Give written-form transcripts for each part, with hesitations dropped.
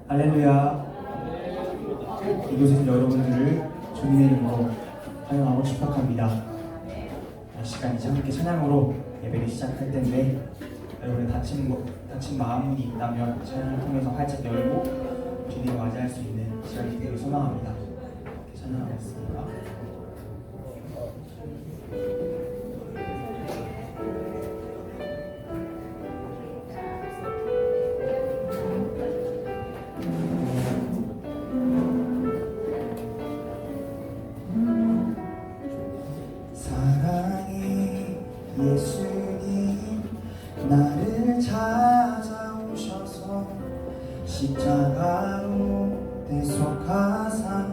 할렐루야. 이곳에 있는 여러분들을 주님의 이름으로 환영하고 축복합니다. 이 시간 이제 함께 찬양으로 예배를 시작할 텐데 여러분의 다친 마음이 있다면 찬양을 통해서 활짝 열고 주님을 맞이할 수 있는 시간이 되기를 소망합니다. 이렇게 찬양하겠습니다. 예수님 나를 찾아오셔서 십자가로 대속하사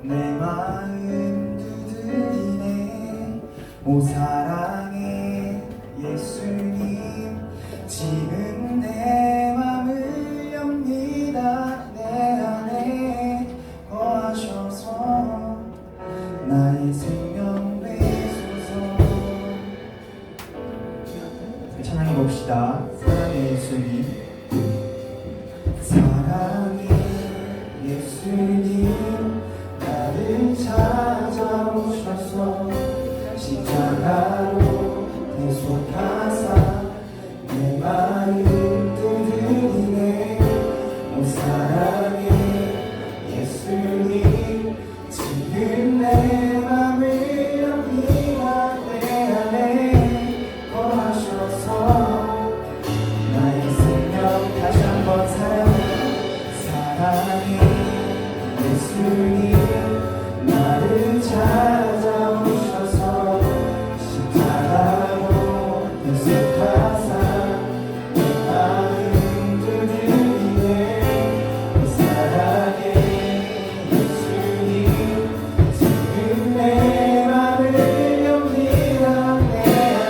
내 마음 두드리네. 오 사랑의 예수님 지금 내 맘을 엽니다. 내 안에 거하셔서 나의 생명 찬양해 봅시다. 사랑의 예수님, 사랑의 예수님 나를 찾아오셔서 십자가로 대속하사 내 마음 두드리네. 오 사랑의 예수님 지금 내 맘을 엽니다. 내 안에 거하셔서 나의 생명 다시 한번 사랑의 예수님 나를 찾아오셔서 십자가로 대속하사 내 마음 두드리네. 오 사랑의 예수님 지금 내 맘을 엽니다. 내 안에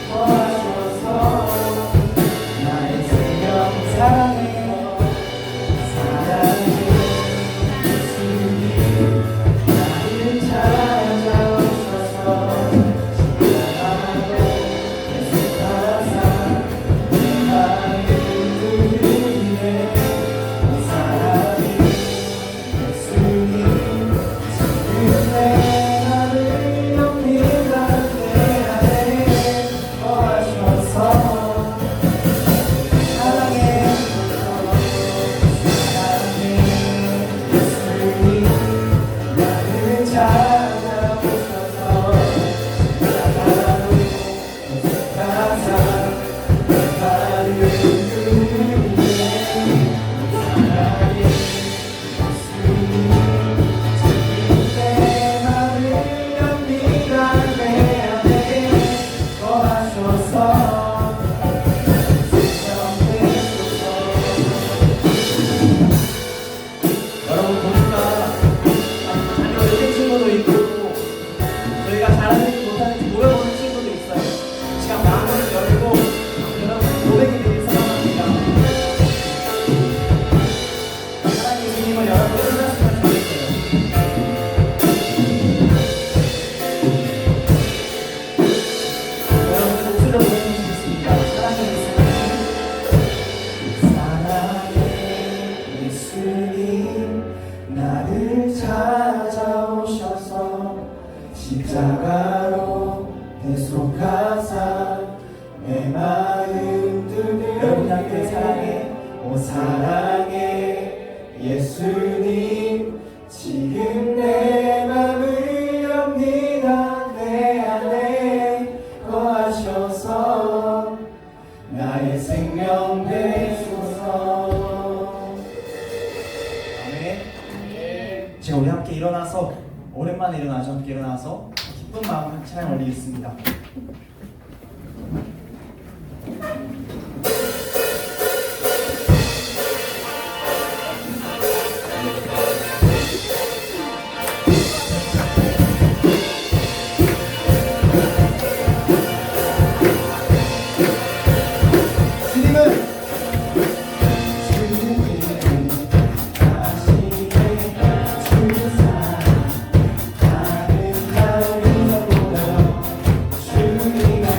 거하셔서 나의 생명 사랑해 예수님 나를 찾아오셔서 십자가로 대속하사 내 마음 두드리네. 오 사랑해 예수님 지금 내 맘을 엽니다. 내 안에 거하셔서 사랑해 예수님 나를 찾아오셔서 십자가로 대속하사 내 마음 두드리네. 사랑해 예수님 지금 내 맘을 엽니다. 내 안에 거하셔서 여러분 보니까 자녀를 뺀 친구도 있고 저희가 잘하는지 못하는지 물어보는 친구도 있어요. 시간 마음을 열고 여러분 고백이 되길 소망합니다. 사랑의 예수님을 여러분 끝났으면 좋겠어요. 여러분 목소리로 보내주시면 좋겠습니다. 사랑의 예수님, 사랑의 예수님 나를 찾아오셔서 십자가로 대속하사 내 마음 두드리네. 여러분 함께 사랑해. 오 사랑의 예수님 지금 내 맘을 엽니다. 내 안에 거하셔서 나의 생명 되소서. 아멘. 제가 우리 함께 일어나서 오랜만에 일어나죠. 함께 일어나서 기쁜 마음으로 찬양 올리겠습니다. 주님의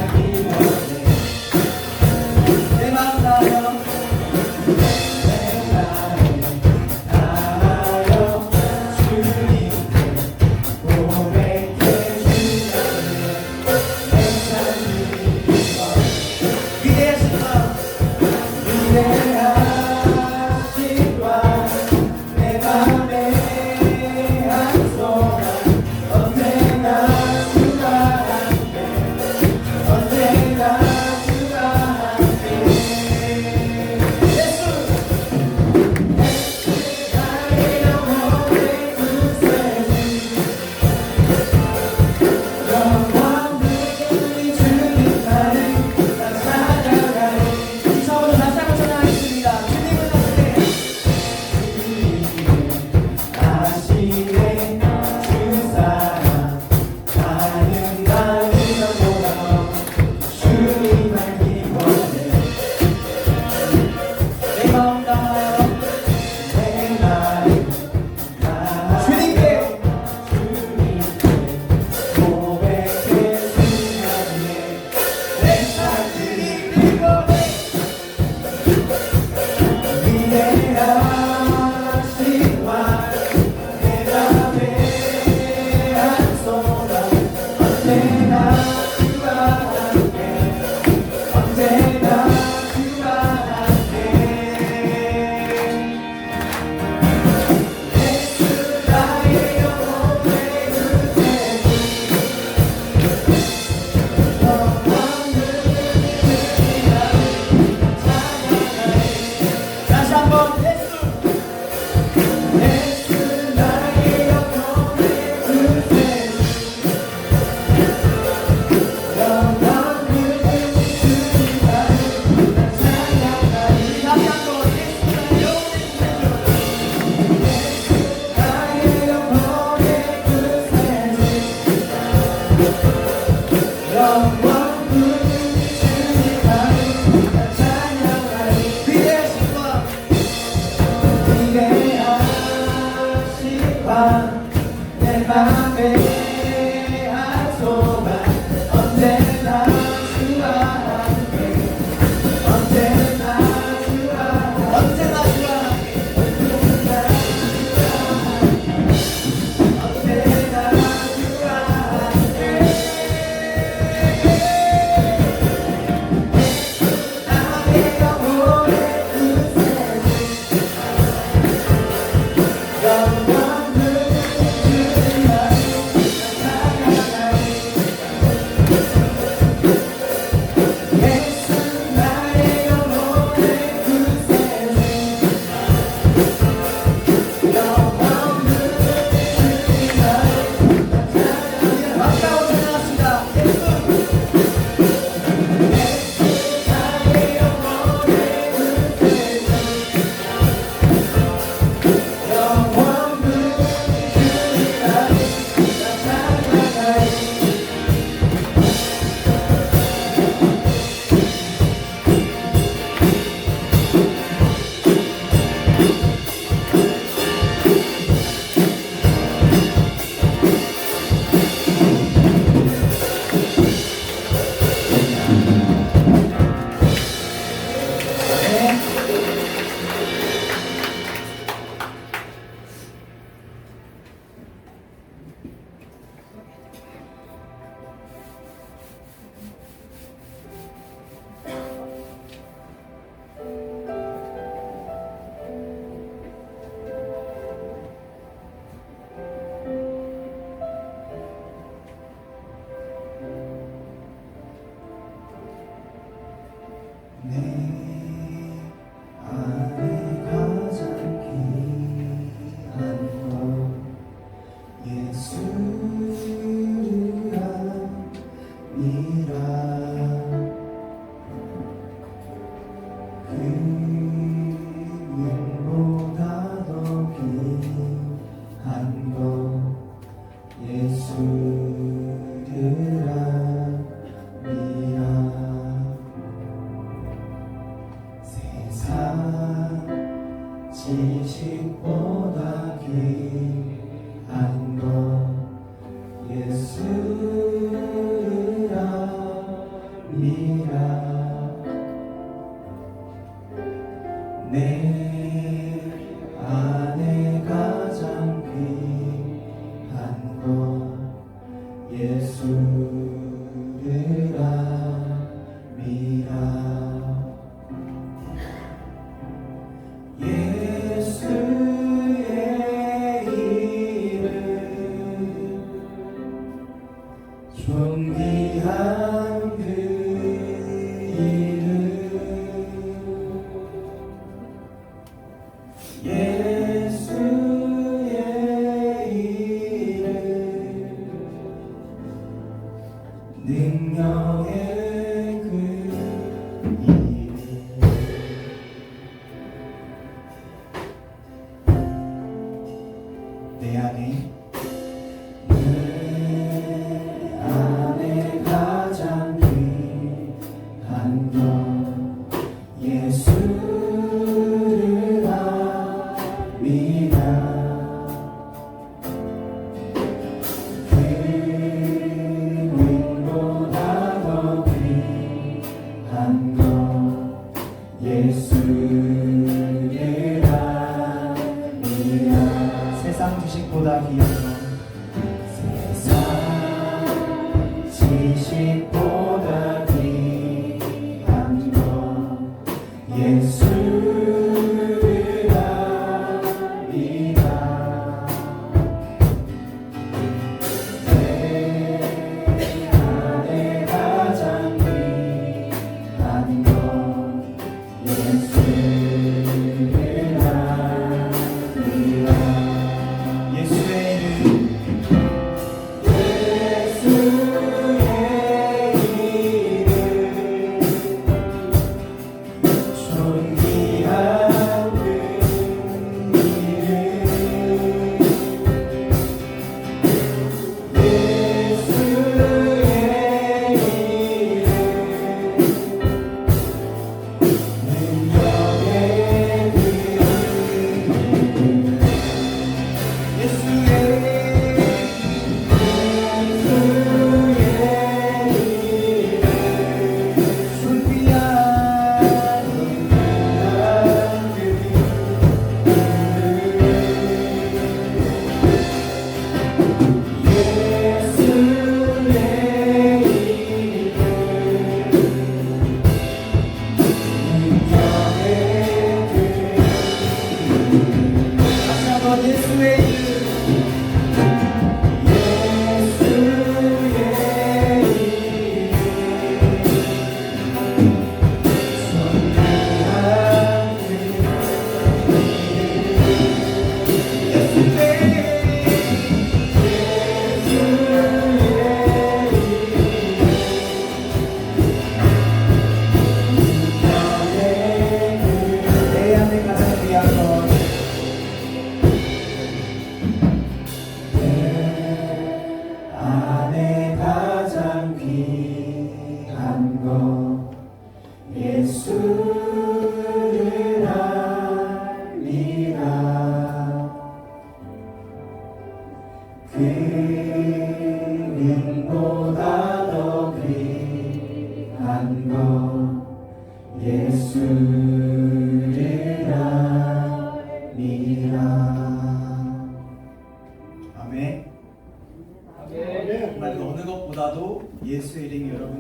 영원 주님 나 찬양하리 위대하신 바 위대하신 밤내 맘에 한 소망 언제나 주와 함께 언제나 주와 언제나 주와 언제나 주와 함께 나의 영혼의 구세주 영원 주님 찬양하리 예수 나의 영혼의 구세주 영원 주님 찬양하리 맞다고 찬양합시다. 예수 나의 영혼의 구세주 영원 주님 찬양하리 내 안에 가장 귀한 것 예수님이라 금보다 더 귀한 것 예수리라 미라 세상 지식보다 귀한 것 예수라 미라 내 안에 가장 귀한 것 예수라 미라 예수의 이름 존귀한 그 이름 예수의 이름 능력의 그 이름 내 안에 가장 귀한 것 예수를 압니다. 금보다 더 귀한 것 예수를 압니다. 세상 지식보다 귀한 것 세상 지식보다 귀한 것 예수를 압니다. 내 안에 가장 귀한 것 예수를 압니다. 예수의 이름 예수의 이름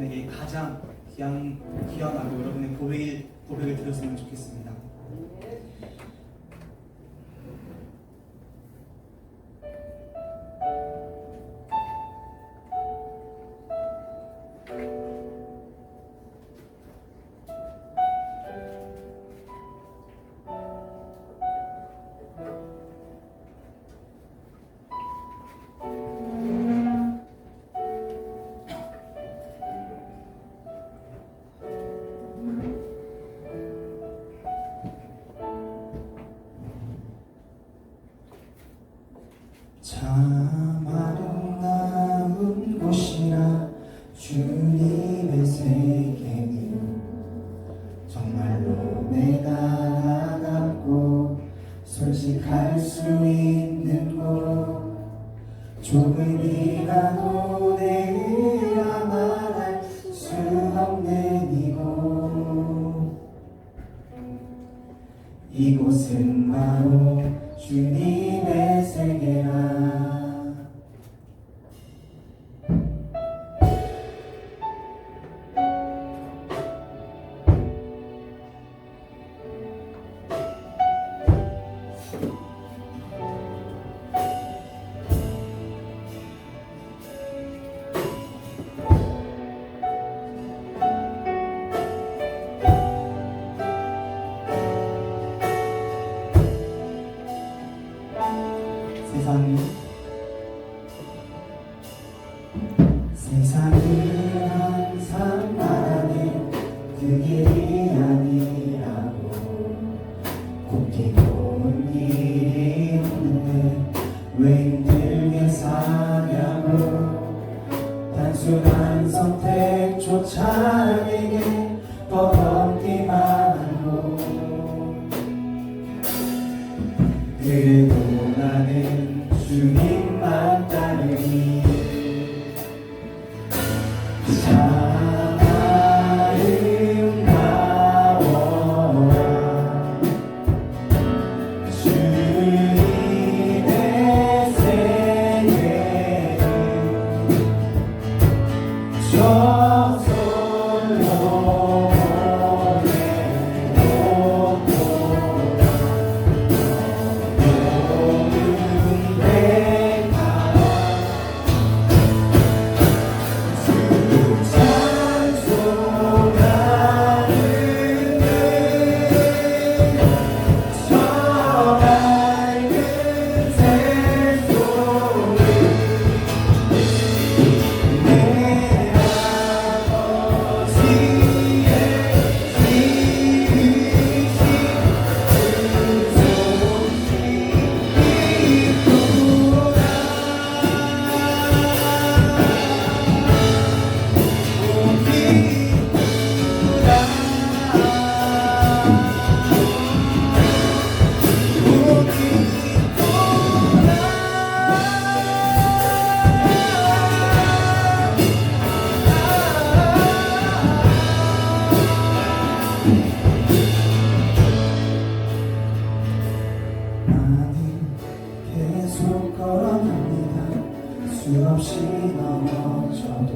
여러분에게 가장 귀하고 여러분의 고백을 드렸으면 좋겠습니다. 참 아름다운 곳이라 주님의 세계는 정말로 내가 아깝고 솔직할 수 있는 곳 조금이라도 내가 말할 수 없는 이곳은 바로 주님의 세계라. 세상은 항상 말하는 그 길이 아니라고 곱게 온 길이 있는데 왜 힘들게 사냐고 단순한 선택조차 내게 뻗었기만 하고 그래도 나는 주님만 따르니 참 아름다워라 주님의 세계는 저 솔로몬의 계속 걸어갑니다. 수없이 넘어져도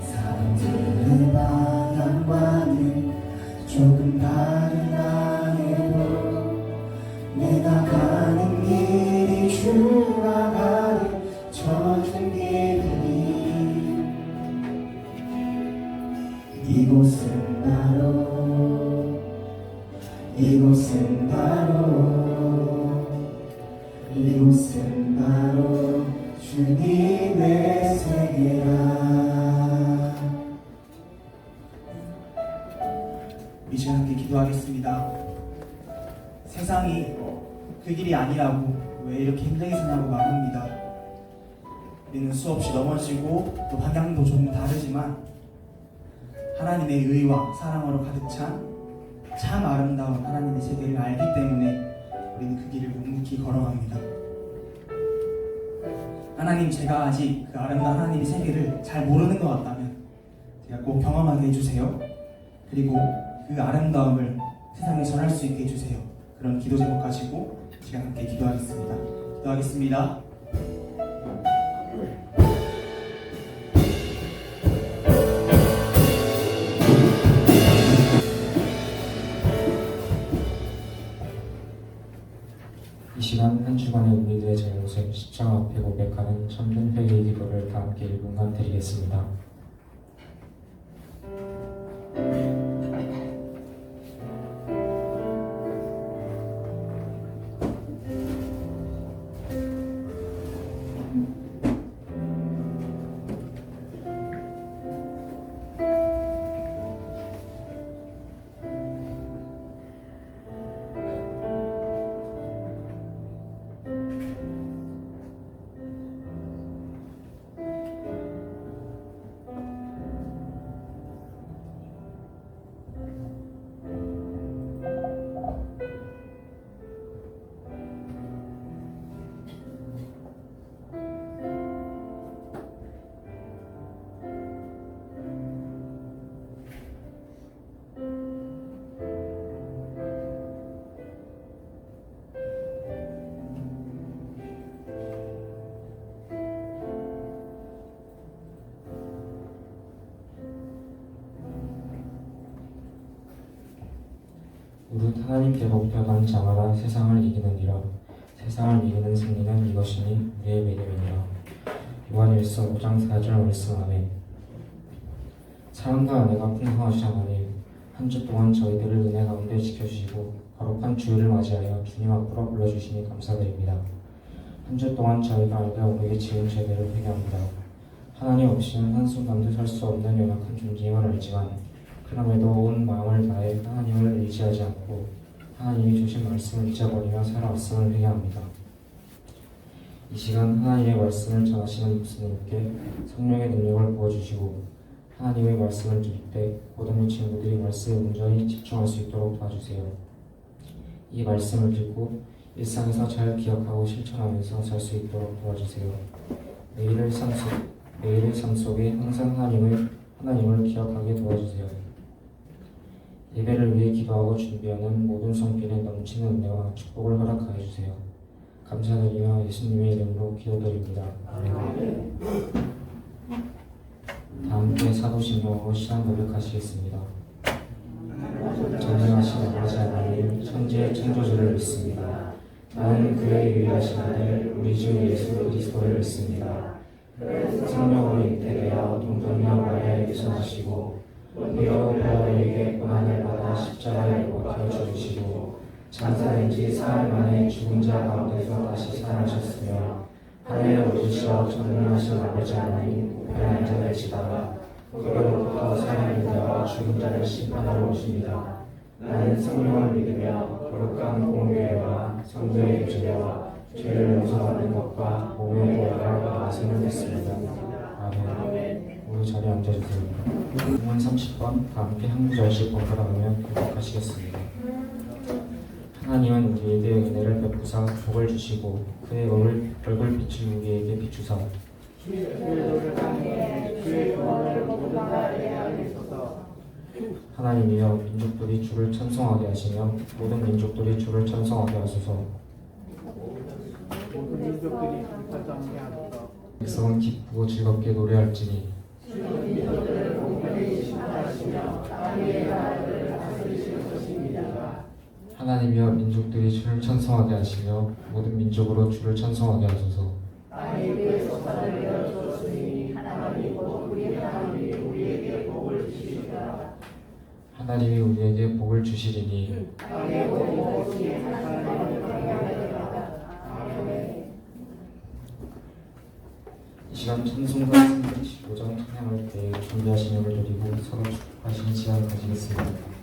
사람들의 방향과는 조금 다르다 해도 내가 가는 길이 주가 가르쳐준 길이니 이곳은 바로 주님의 세계라. 이제 함께 기도하겠습니다. 세상이 그 길이 아니라고 왜 이렇게 힘들게 사냐고 말합니다. 우리는 수없이 넘어지고 또 방향도 조금 다르지만 하나님의 의와 사랑으로 가득 찬 참 아름다운 하나님의 세계를 알기 때문에 우리는 그 길을 묵묵히 걸어갑니다. 하나님, 제가 아직 그 아름다운 하나님의 세계를 잘 모르는 것 같다면 제가 꼭 경험하게 해주세요. 그리고 그 아름다움을 세상에 전할 수 있게 해주세요. 그런 기도 제목 가지고 제가 함께 기도하겠습니다. 기도하겠습니다. 주간의 우리들의 잘못을 십자가 앞에 고백하는 참된 회개 기도를 다 함께 1분간 드리겠습니다. 무릇 하나님께 복벽한 자마다 세상을 이기느니라. 세상을 이기는 승리는 이것이니 우리의 믿음이니라. 요한일서 5장 4절 말씀하네. 사랑과 은혜가 풍성하신 하나님, 한 주 동안 저희들을 은혜 가운데 지켜주시고 거룩한 주일을 맞이하여 주님 앞으로 불러주시니 감사드립니다. 한 주 동안 저희가 알게 모르게 지은 죄들을 회개합니다. 하나님 없이는 한순간도 살 수 없는 연약한 존재임을 알지만 그럼에도 온 마음을 다해 하나님을 의지하지 않고 하나님이 주신 말씀을 잊어버리며 살아왔음을 회개합니다. 이 시간 하나님의 말씀을 전하시는 목사님께 성령의 능력을 부어주시고 하나님의 말씀을 들을 때 모든 친구들이 말씀에 온전히 집중할 수 있도록 도와주세요. 이 말씀을 듣고 일상에서 잘 기억하고 실천하면서 살 수 있도록 도와주세요. 매일의 삶 속에 항상 하나님을 기억하게 도와주세요. 예배를 위해 기도하고 준비하는 모든 성필에 넘치는 은혜와 축복을 허락하여 주세요. 감사드리며 예수님의 이름으로 기도드립니다. 아멘. 다 함께 사도신경으로 신앙 고백하시겠습니다. 전능하신 아버지 하나님, 천지의 창조주를 믿습니다. 나는 그의 유일하신 아들 우리 주 예수 그리스도를 믿습니다. 성령으로 잉태되어 동정녀 마리아에게서 나시고 본디오 빌라도에게 고난을 받아 십자가에 못 박혀 죽으시고 장사된 지 사흘 만에 죽은 자 가운데서 다시 살아나셨으며 하늘에 오르시어 전능하신 아버지 하나님 우편에 앉아 계시다가 그로부터 살아있는 죽은 자를 심판하러 오십니다. 나는 성령을 믿으며 거룩한 공교회와 성도의 교제와 죄를 용서받는 것과 몸의 부활을 받아서는 됐습니다. 아멘. 우리 자리에 앉아주세요. 공문 30번 다 함께 한 구절씩 번갈아가며 고백하시겠습니다. 하나님은 우리에게 은혜를 베푸사 복을 주시고 그의 얼굴 빛을 우리에게 비추사 하나님이여 민족들이 주를 찬송하게 하시며 모든 민족들이 주를 찬송하게 하소서. 백성은 기쁘고 즐겁게 노래할지니 하나님이여 민족들이 주를 찬송하게 하시며 모든 민족으로 주를 찬송하게 하소서. 하나님이 우리에게 복을 주시리니 이 시간 찬송과 승리 요정 찬양할 때 준비하신 힘을 드리고 서로 축복하시는 시간 가지겠습니다.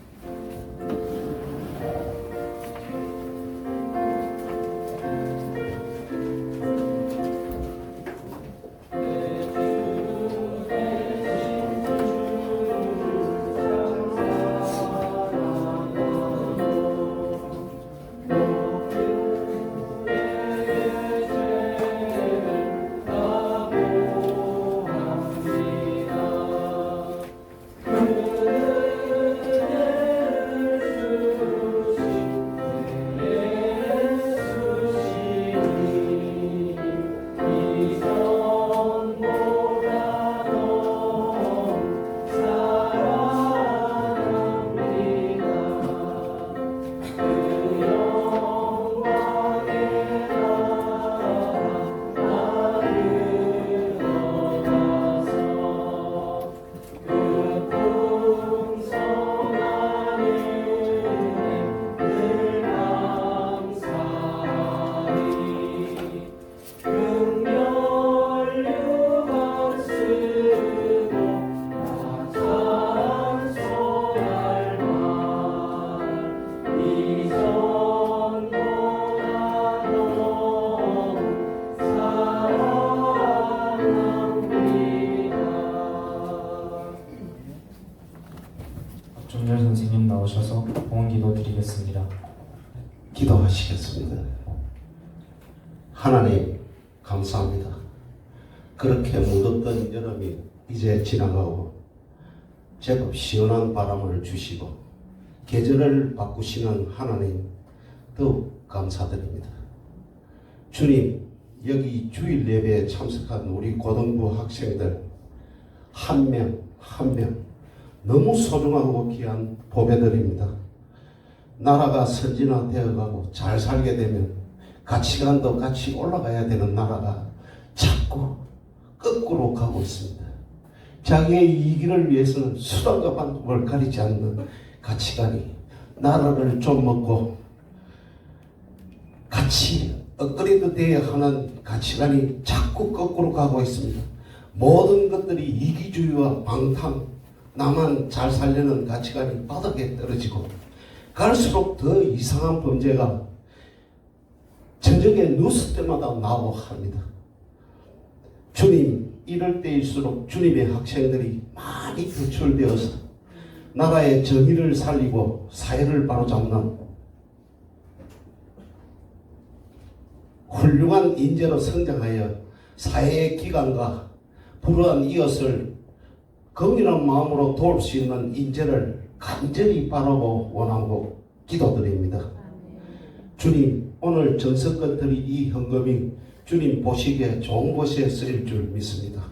박준열 선생님 나오셔서 봉헌기도 드리겠습니다. 기도하시겠습니다. 하나님 감사합니다. 그렇게 묻었던 여름이 이제 지나가고 제법 시원한 바람을 주시고 계절을 바꾸시는 하나님 더욱 감사드립니다. 주님, 여기 주일 예배에 참석한 우리 고등부 학생들 한 명 한 명 너무 소중하고 귀한 보배들입니다. 나라가 선진화되어가고 잘 살게 되면 가치관도 같이 올라가야 되는 나라가 자꾸 거꾸로 가고 있습니다. 자기의 이익을 위해서는 수단과 방법을 가리지 않는 가치관이 나라를 좀 먹고 같이 업그레이드 되어야 하는 가치관이 자꾸 거꾸로 가고 있습니다. 모든 것들이 이기주의와 방탕, 나만 잘 살려는 가치관이 바닥에 떨어지고 갈수록 더 이상한 범죄가 저녁에 누웠을 때마다 나오고 합니다. 주님, 이럴 때일수록 주님의 학생들이 많이 구출되어서 나라의 정의를 살리고 사회를 바로잡는 훌륭한 인재로 성장하여 사회의 기관과 불우한 이웃을 긍휼한 마음으로 도울 수 있는 인재를 간절히 바라고 원하고 기도드립니다. 주님, 오늘 정성껏 드린 이 헌금이 주님 보시기에 좋은 곳에 쓰일 줄 믿습니다.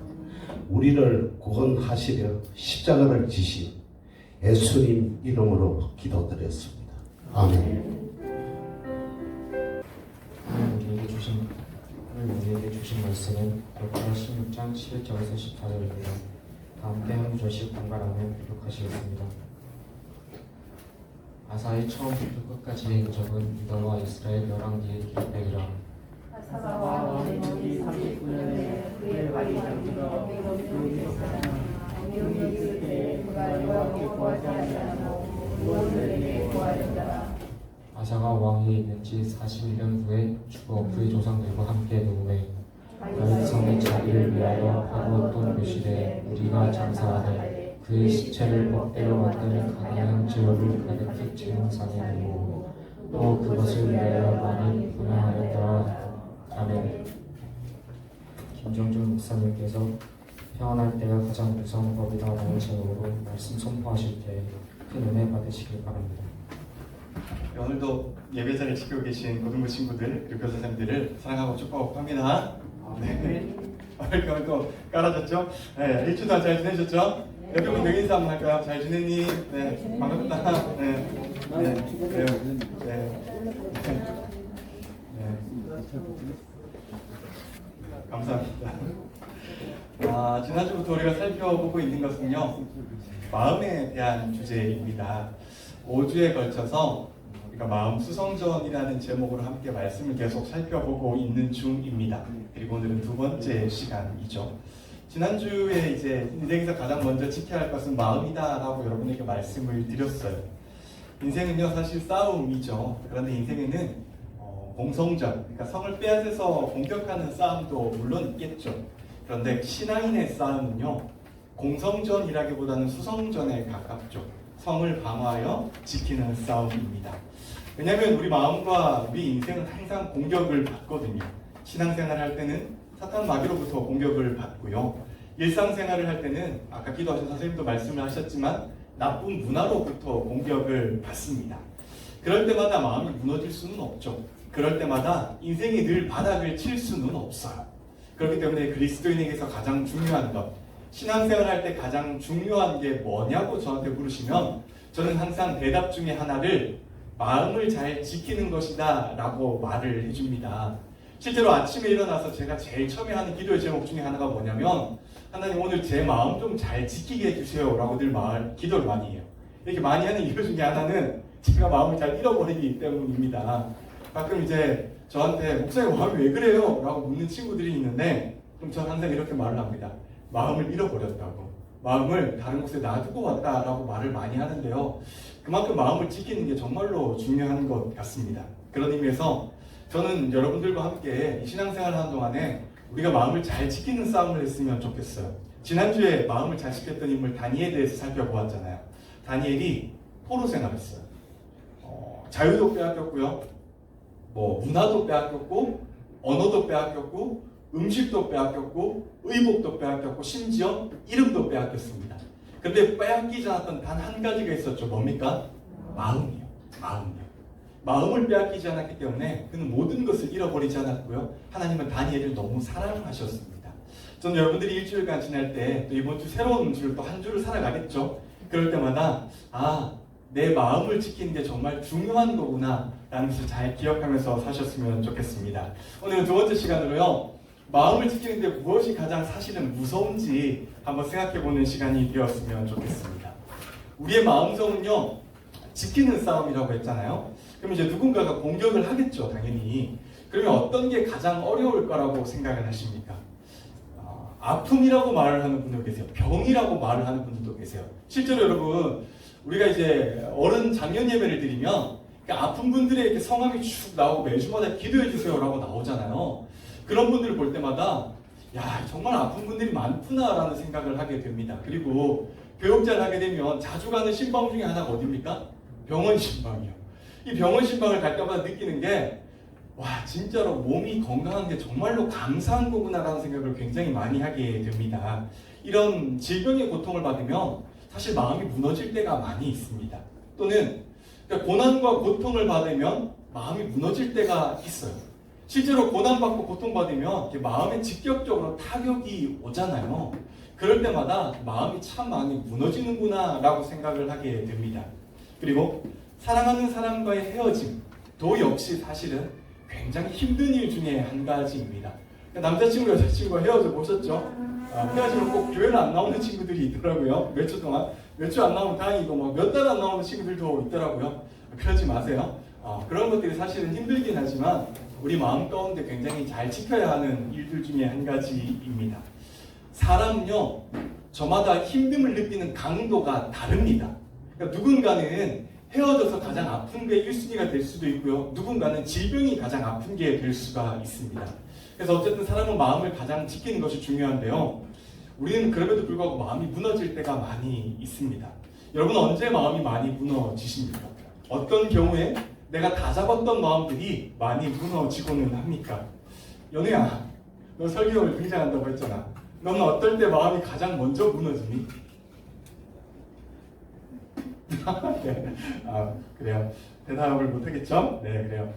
우리를 구원하시려 십자가를 지신 예수님 이름으로 기도드렸습니다. 아멘. 우리에게 주신 말씀은 역사 16장 11절에서 14절입니다. 다음 때 한 절씩 번갈아가며 교독하시겠습니다. 아사의 처음부터 끝까지의 인적은 유다와 이스라엘 열왕기에 기록되리라. 아사가 왕이 된 지 39년에 그의 발이 잡히고 왕이 이르되 그가 여호와께 구하지 아니하고 무엇들에게 구하였더라. 아사가 왕위에 있는 지 41년 후에 죽어 그의 조상들과 함께 누움에 다윗 성의 자기를 위하여 바루었던 묘실에 우리가 장사하되 그의 시체를 법대로 만드는 가난한 재료를 가득히 채운 상에 두고 또 그것을 위하여 많이 분양하였더라. 아멘. 김정준 목사님께서 태어날 때가 가장 무서운 법이다라는 제목으로 말씀 선포하실 때 큰 은혜 받으시길 바랍니다. 오늘도 예배자를 지키고 계신 고등부 친구들 그리고 교사님들을 사랑하고 축복합니다. 네. 이렇게 또 깔아줬죠? 네. 일주도 잘 지내셨죠? 옆에 분 명인 인사 한번 할까요? 잘 지내니? 네. 반갑다. 네. 네. 네. 네. 감사합니다. 지난주부터 우리가 살펴보고 있는 것은요, 마음에 대한 주제입니다. 5주에 걸쳐서 우리가 마음 수성전이라는 제목으로 함께 말씀을 계속 살펴보고 있는 중입니다. 그리고 오늘은 두 번째 시간이죠. 지난주에 이제 인생에서 가장 먼저 지켜야 할 것은 마음이다라고 여러분에게 말씀을 드렸어요. 인생은요 사실 싸움이죠. 그런데 인생에는 공성전, 그러니까 성을 빼앗아서 공격하는 싸움도 물론 있겠죠. 그런데 신앙인의 싸움은요 공성전이라기보다는 수성전에 가깝죠. 성을 방어하여 지키는 싸움입니다. 왜냐하면 우리 마음과 우리 인생은 항상 공격을 받거든요. 신앙생활을 할 때는 사탄 마귀로부터 공격을 받고요. 일상생활을 할 때는 아까 기도하신 선생님도 말씀을 하셨지만 나쁜 문화로부터 공격을 받습니다. 그럴 때마다 마음이 무너질 수는 없죠. 그럴 때마다 인생이 늘 바닥을 칠 수는 없어요. 그렇기 때문에 그리스도인에게서 가장 중요한 것, 신앙생활 할 때 가장 중요한 게 뭐냐고 저한테 물으시면 저는 항상 대답 중에 하나를 마음을 잘 지키는 것이다 라고 말을 해줍니다. 실제로 아침에 일어나서 제가 제일 처음에 하는 기도의 제목 중에 하나가 뭐냐면 하나님 오늘 제 마음 좀 잘 지키게 해주세요 라고 늘 기도를 많이 해요. 이렇게 많이 하는 이유 중에 하나는 제가 마음을 잘 잃어버리기 때문입니다. 가끔 이제 저한테 목사님 마음이 왜 그래요? 라고 묻는 친구들이 있는데 그럼 저는 항상 이렇게 말을 합니다. 마음을 잃어버렸다고, 마음을 다른 곳에 놔두고 왔다라고 말을 많이 하는데요. 그만큼 마음을 지키는 게 정말로 중요한 것 같습니다. 그런 의미에서 저는 여러분들과 함께 신앙생활 하는 동안에 우리가 마음을 잘 지키는 싸움을 했으면 좋겠어요. 지난주에 마음을 잘 지켰던 인물 다니엘에 대해서 살펴보았잖아요. 다니엘이 포로 생활했어요. 자유도 빼앗겼고요. 문화도 빼앗겼고, 언어도 빼앗겼고, 음식도 빼앗겼고, 의복도 빼앗겼고, 심지어 이름도 빼앗겼습니다. 근데 빼앗기지 않았던 단 한 가지가 있었죠. 뭡니까? 마음이요. 마음을 빼앗기지 않았기 때문에 그는 모든 것을 잃어버리지 않았고요. 하나님은 다니엘을 너무 사랑하셨습니다. 저는 여러분들이 일주일간 지날 때 또 이번 주 새로운 주를 또 한 주를 살아가겠죠. 그럴 때마다 내 마음을 지키는 게 정말 중요한 거구나 라는 것을 잘 기억하면서 사셨으면 좋겠습니다. 오늘 두 번째 시간으로요, 마음을 지키는데 무엇이 가장 사실은 무서운지 한번 생각해보는 시간이 되었으면 좋겠습니다. 우리의 마음성은요, 지키는 싸움이라고 했잖아요. 그럼 이제 누군가가 공격을 하겠죠, 당연히. 그러면 어떤 게 가장 어려울 거라고 생각을 하십니까? 아픔이라고 말을 하는 분도 계세요. 병이라고 말을 하는 분들도 계세요. 실제로 여러분, 우리가 이제 어른 장년 예배를 드리면 아픈 분들의 이렇게 성함이 쭉 나오고 매주마다 기도해 주세요라고 나오잖아요. 그런 분들을 볼 때마다 야, 정말 아픈 분들이 많구나라는 생각을 하게 됩니다. 그리고 교육자를 하게 되면 자주 가는 신방 중에 하나가 어디입니까? 병원 신방이요. 이 병원 신방을 갈 때마다 느끼는 게 와, 진짜로 몸이 건강한 게 정말로 감사한 거구나라는 생각을 굉장히 많이 하게 됩니다. 이런 질병의 고통을 받으면 사실 마음이 무너질 때가 많이 있습니다. 또는 고난과 고통을 받으면 마음이 무너질 때가 있어요. 실제로 고난받고 고통받으면 마음에 직접적으로 타격이 오잖아요. 그럴 때마다 마음이 참 많이 무너지는구나 라고 생각을 하게 됩니다. 그리고 사랑하는 사람과의 헤어짐도 역시 사실은 굉장히 힘든 일 중에 한 가지입니다. 남자친구, 여자친구가 헤어져 보셨죠? 헤어지면 꼭 교회를 안 나오는 친구들이 있더라고요. 몇 주 동안. 몇 주 안 나오면 다행이고 몇 달 안 나오는 친구들도 있더라고요. 그러지 마세요. 그런 것들이 사실은 힘들긴 하지만 우리 마음 가운데 굉장히 잘 지켜야 하는 일들 중에 한 가지입니다. 사람은요, 저마다 힘듦을 느끼는 강도가 다릅니다. 그러니까 누군가는 헤어져서 가장 아픈 게 1순위가 될 수도 있고요. 누군가는 질병이 가장 아픈 게 될 수가 있습니다. 그래서 어쨌든 사람은 마음을 가장 지키는 것이 중요한데요. 우리는 그럼에도 불구하고 마음이 무너질 때가 많이 있습니다. 여러분 언제 마음이 많이 무너지십니까? 어떤 경우에 내가 다 잡았던 마음들이 많이 무너지고는 합니까? 연우야, 너 설교를 등장한다고 했잖아. 너는 어떨 때 마음이 가장 먼저 무너지니? 네. 그래요. 대답을 못하겠죠? 네, 그래요.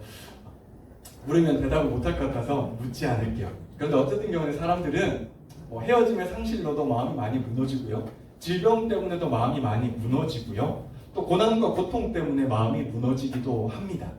물으면 대답을 못할 것 같아서 묻지 않을게요. 그런데 어쨌든 경우에 사람들은 헤어짐의 상실로도 마음이 많이 무너지고요. 질병 때문에도 마음이 많이 무너지고요. 또 고난과 고통 때문에 마음이 무너지기도 합니다.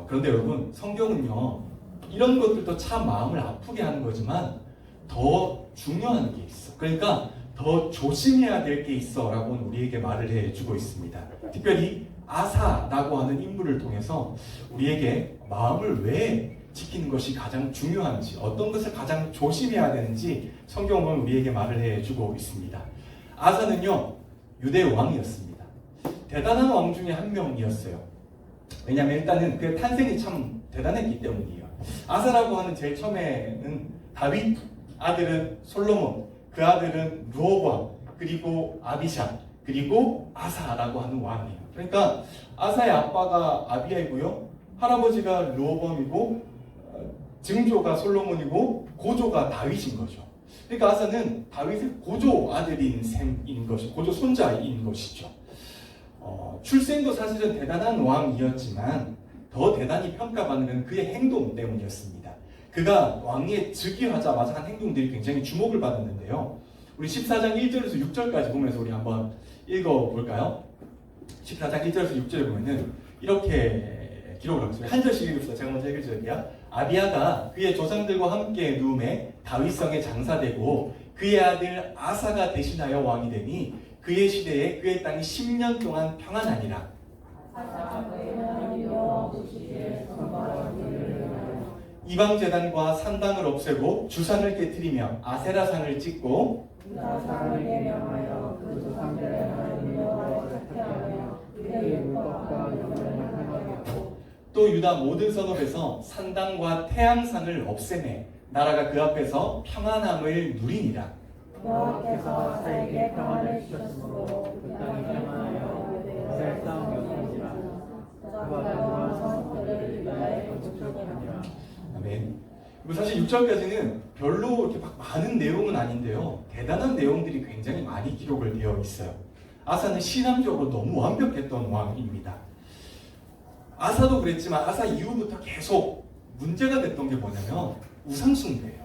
그런데 여러분, 성경은요, 이런 것들도 참 마음을 아프게 하는 거지만 더 중요한 게 있어. 그러니까 더 조심해야 될 게 있어 라고 우리에게 말을 해주고 있습니다. 특별히 아사라고 하는 인물을 통해서 우리에게 마음을 왜 지키는 것이 가장 중요한지, 어떤 것을 가장 조심해야 되는지 성경은 우리에게 말을 해주고 있습니다. 아사는요, 유대 왕이었습니다. 대단한 왕 중에 한 명이었어요. 왜냐하면 일단은 그의 탄생이 참 대단했기 때문이에요. 아사라고 하는 제일 처음에는 다윗, 아들은 솔로몬, 그 아들은 르호보암, 그리고 아비샤, 그리고 아사라고 하는 왕이에요. 그러니까 아사의 아빠가 아비야이고요, 할아버지가 르호보암이고, 증조가 솔로몬이고, 고조가 다윗인 거죠. 그러니까 아사는 다윗의 고조 아들인 셈인 것이죠. 고조 손자인 것이죠. 출생도 사실은 대단한 왕이었지만 더 대단히 평가받는 건 그의 행동 때문이었습니다. 그가 왕위에 즉위하자마자 한 행동들이 굉장히 주목을 받았는데요. 우리 14장 1절에서 6절까지 보면서 우리 한번 읽어볼까요? 14장 1절에서 6절에 보면은 이렇게 기록을 하고 있습니다. 한 절씩 읽읍시다. 제가 먼저 읽어드릴게요. 아비야가 그의 조상들과 함께 누움에 다윗성에 장사되고 그의 아들 아사가 대신하여 왕이 되니 그의 시대에 그의 땅이 10년 동안 평안하니라. 이방 제단과 산당을 없애고 주상을 깨뜨리며 아세라상을 찍고 나상을 예명하여 그 조상들의 하나님 여호와를 택하며 그의 율법과 명령을 행하였고 또 유다 모든 성읍에서 산당과 태양상을 없애매 나라가 그 앞에서 평안함을 누리니라. 여호와께서 아사에게 평안을 주셨으므로 그 땅이 사실 6절까지는 별로 이렇게 막 많은 내용은 아닌데요. 대단한 내용들이 굉장히 많이 기록을 되어 있어요. 아사는 신앙적으로 너무 완벽했던 왕입니다. 아사도 그랬지만 아사 이후부터 계속 문제가 됐던 게 뭐냐면 우상숭배예요.